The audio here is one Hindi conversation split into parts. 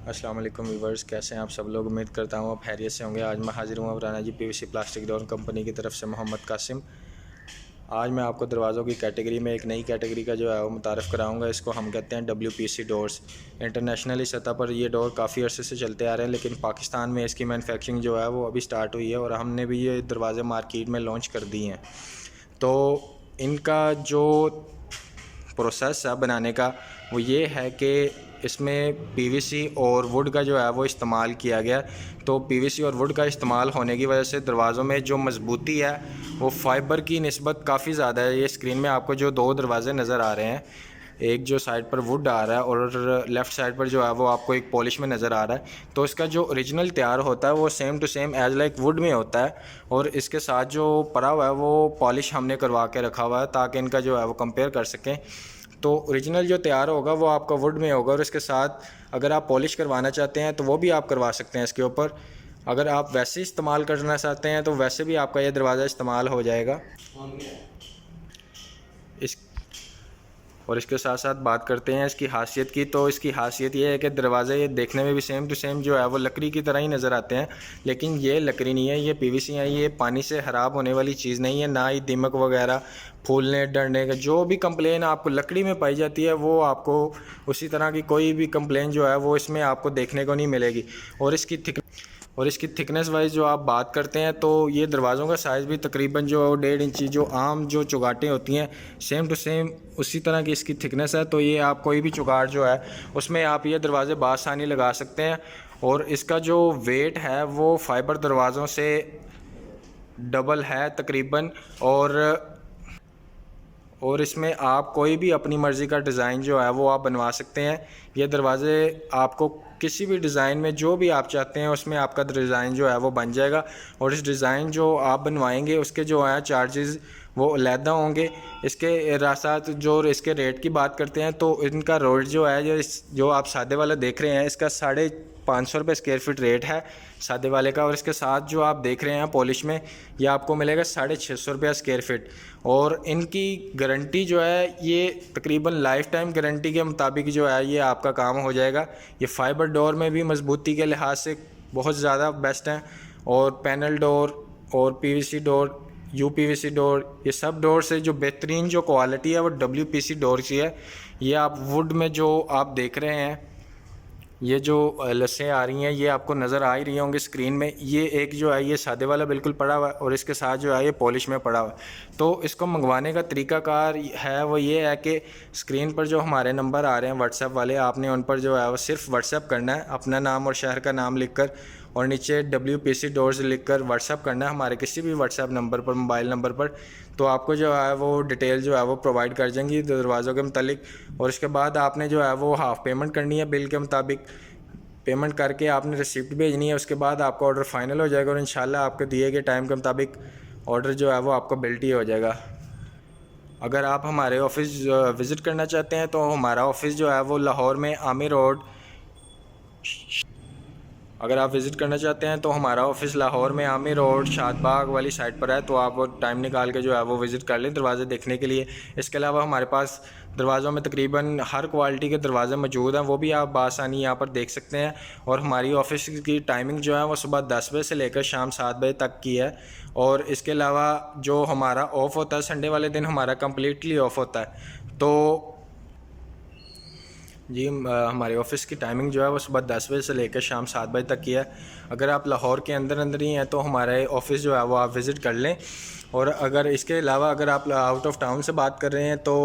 अस्सलाम वालेकुम व्यूवर्स, कैसे हैं आप सब लोग। उम्मीद करता हूँ आप खैरियत से होंगे। आज मैं हाजिर हूँ राना जी पीवीसी प्लास्टिक डोर कंपनी की तरफ से मोहम्मद कासिम। आज मैं आपको दरवाज़ों की कैटेगरी में एक नई कैटेगरी का जो है वो मुतारफ़ कराऊंगा। इसको हम कहते हैं WPC डोर्स। इंटरनेशनली सतह पर ये डोर काफ़ी अरसे से चलते आ रहे हैं, लेकिन पाकिस्तान में इसकी मैन्युफैक्चरिंग जो है वो अभी स्टार्ट हुई है और हमने भी ये दरवाज़े मार्केट में लॉन्च कर दिए हैं। तो इनका जो प्रोसेस है बनाने का वो ये है कि इसमें पीवीसी और वुड का जो है वो इस्तेमाल किया गया। तो पीवीसी और वुड का इस्तेमाल होने की वजह से दरवाज़ों में जो मजबूती है वो फ़ाइबर की निस्बत काफ़ी ज़्यादा है। ये स्क्रीन में आपको जो दो दरवाज़े नज़र आ रहे हैं, एक जो साइड पर वुड आ रहा है और लेफ़्ट साइड पर जो है वो आपको एक पॉलिश में नज़र आ रहा है। तो इसका जो ओरिजिनल तैयार होता है वो same to same as like wood में होता है, और इसके साथ जो पड़ा हुआ है वो पॉलिश हमने करवा के रखा हुआ है ताकि इनका जो है वो कंपेयर कर सकें। तो ओरिजिनल जो तैयार होगा वो आपका वुड में होगा, और इसके साथ अगर आप पॉलिश करवाना चाहते हैं तो वो भी आप करवा सकते हैं इसके ऊपर। अगर आप वैसे इस्तेमाल करना चाहते हैं तो वैसे भी आपका ये दरवाज़ा इस्तेमाल हो जाएगा। इस और इसके साथ साथ बात करते हैं इसकी खासियत की। तो इसकी खासियत ये है कि दरवाज़े ये देखने में भी सेम टू सेम जो है वो लकड़ी की तरह ही नज़र आते हैं, लेकिन ये लकड़ी नहीं है, ये पीवीसी है। ये पानी से ख़राब होने वाली चीज़ नहीं है, ना ही दीमक वगैरह फूलने डरने का जो भी कंप्लेन आपको लकड़ी में पाई जाती है वो आपको उसी तरह की कोई भी कंप्लेन जो है वो इसमें आपको देखने को नहीं मिलेगी। और इसकी थिकनेस वाइज जो आप बात करते हैं तो ये दरवाज़ों का साइज़ भी तकरीबन जो 1.5 इंची, जो आम जो चौगाटें होती हैं सेम टू सेम उसी तरह की इसकी थिकनेस है। तो ये आप कोई भी चौगाट जो है उसमें आप ये दरवाज़े बासानी लगा सकते हैं। और इसका जो वेट है वो फाइबर दरवाज़ों से डबल है तकरीबन। और इसमें आप कोई भी अपनी मर्ज़ी का डिज़ाइन जो है वो आप बनवा सकते हैं। ये दरवाज़े आपको किसी भी डिज़ाइन में जो भी आप चाहते हैं उसमें आपका डिज़ाइन जो है वो बन जाएगा। और इस डिज़ाइन जो आप बनवाएंगे उसके जो है चार्जेस वो अलहदा होंगे। इसके साथ जो इसके रेट की बात करते हैं तो इनका रेट जो है जो आप सादे वाला देख रहे हैं इसका 550 रुपये स्क्वायर फीट रेट है सादे वाले का। और इसके साथ जो आप देख रहे हैं पॉलिश में ये आपको मिलेगा 650 रुपये स्क्वायर फीट। और इनकी गारंटी जो है ये तकरीबन लाइफ टाइम गारंटी के मुताबिक जो है ये आपका काम हो जाएगा। ये फाइबर डोर में भी मजबूती के लिहाज से बहुत ज़्यादा बेस्ट हैं, और पैनल डोर और पीवीसी डोर, यूपीवीसी डोर, ये सब डोर से जो बेहतरीन जो क्वालिटी है वो WPC डोर की है। ये आप वुड में जो आप देख रहे हैं ये जो लस्सें आ रही हैं ये आपको नज़र आ ही रही होंगी स्क्रीन में। ये एक जो है ये सादे वाला बिल्कुल पड़ा हुआ है और इसके साथ जो है ये पॉलिश में पड़ा हुआ है। तो इसको मंगवाने का तरीकाकार है वो ये है कि स्क्रीन पर जो हमारे नंबर आ रहे हैं व्हाट्सएप वाले, आपने उन पर जो है वो सिर्फ व्हाट्सएप करना है, अपना नाम और शहर का नाम लिखकर और नीचे WPC डोर्स लिखकर व्हाट्सएप करना है हमारे किसी भी व्हाट्सएप नंबर पर, मोबाइल नंबर पर। तो आपको जो है वो डिटेल जो है वो प्रोवाइड कर देंगी दरवाज़ों के मतलब। और इसके बाद आपने जो है वो हाफ़ पेमेंट करनी है, बिल के मुताबिक पेमेंट करके आपने रिसिप्ट भेजनी है। उसके बाद आपका ऑर्डर फाइनल हो जाएगा और इंशाल्लाह आपके दिए गए टाइम के मुताबिक ऑर्डर जो है वो आपको बिल्ट ही हो जाएगा। अगर आप हमारे ऑफ़िस विज़िट करना चाहते हैं तो हमारा ऑफ़िस जो है वो लाहौर में आमिर रोड, अगर आप विज़िट करना चाहते हैं तो हमारा ऑफ़िस लाहौर में आमिर रोड शादबाग वाली साइड पर है। तो आप वो टाइम निकाल के जो है वो विज़िट कर लें दरवाज़े देखने के लिए। इसके अलावा हमारे पास दरवाज़ों में तकरीबन हर क्वालिटी के दरवाज़े मौजूद हैं, वो भी आप बासानी यहाँ पर देख सकते हैं। और हमारी ऑफ़िस की टाइमिंग जो है वो सुबह 10 बजे से लेकर शाम 7 बजे तक की है। और इसके अलावा जो हमारा ऑफ़ होता है संडे वाले दिन हमारा कम्प्लीटली ऑफ़ होता है। तो जी हमारे ऑफ़िस की टाइमिंग जो है वो सुबह 10 बजे से लेकर शाम 7 बजे तक की है। अगर आप लाहौर के अंदर ही हैं तो हमारे ऑफ़िस जो है वो आप विज़िट कर लें। और अगर इसके अलावा अगर आप आउट ऑफ टाउन से बात कर रहे हैं तो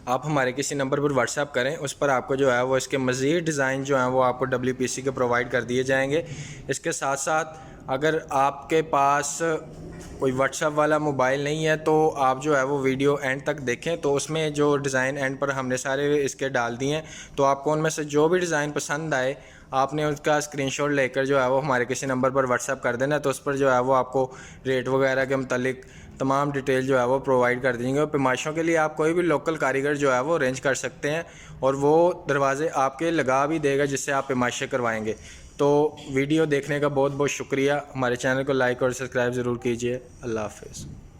आप हमारे किसी नंबर पर व्हाट्सएप करें, उस पर आपको जो है वो इसके मज़ीद डिज़ाइन जो हैं वो आपको WPC के प्रोवाइड कर दिए जाएंगे। इसके साथ साथ अगर आपके पास कोई व्हाट्सएप वाला मोबाइल नहीं है तो आप जो है वो वीडियो एंड तक देखें, तो उसमें जो डिज़ाइन एंड पर हमने सारे इसके डाल दिए हैं। तो आपको उनमें से जो भी डिज़ाइन पसंद आए आपने उसका स्क्रीनशॉट लेकर जो है वो हमारे किसी नंबर पर व्हाट्सएप कर देना। तो उस पर जो है वो आपको रेट वगैरह के मतलब तमाम डिटेल जो है वो प्रोवाइड कर देंगे। और पैमाइशों के लिए आप कोई भी लोकल कारीगर जो है वो अरेंज कर सकते हैं और वो दरवाज़े आपके लगा भी देगा जिससे आप पैमाइशें करवाएंगे। तो वीडियो देखने का बहुत बहुत शुक्रिया। हमारे चैनल को लाइक और सब्सक्राइब ज़रूर कीजिए। अल्लाह हाफ़िज़।